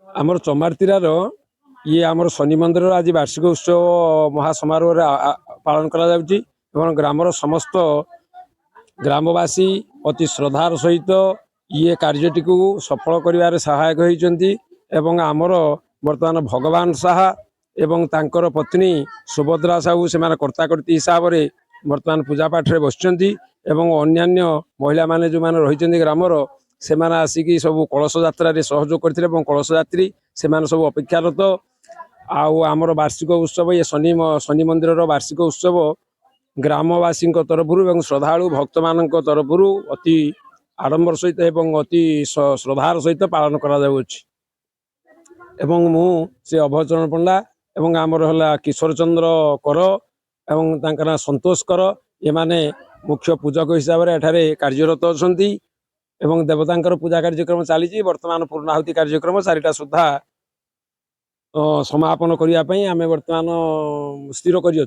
आमर चमारतीरार ये आमर शनि मंदिर आज वार्षिक उत्सव महासमारोह पालन करा जाउची एवं ग्रामर समस्त ग्रामवासी अति श्रद्धार सहित ये कार्यटी को सफल करिवारे सहायक होइचंती एवं आमर वर्तमान भगवान साहा एवं तांकर पत्नी सुभद्रा साहू से कर्ताकर्ती हिसाब से वर्तमान पूजा पाठ रे बसचंती एवं अन्यान्य महिला माने जो माने रहिचंती ग्रामर से माने आसिकी सब कलश यात्रा रे सहयोग करथिले एवं कलश यात्री से माने सब अपेक्षारत आउ आमर वार्षिक उत्सव ये शनि मंदिर वार्षिक उत्सव ग्रामवासी तरफ एवं श्रद्धालु भक्त मान तरफ अति आडंबर सहित एवं अति श्रद्धार सहित पालन करा जाउछि एवं मु से अभयचरण पंडा एवं आमर हला किशोर चंद्र कर एवं तांका ना संतोष कर ये माने मुख्य पूजक हिसाब से एठारे कार्यरत अछंती एवं देवतांकर पूजा कार्यक्रम चली वर्तमान पूर्णाहुति कार्यक्रम 4टा सुधा समापन करने आम वर्तमान स्थिर कर।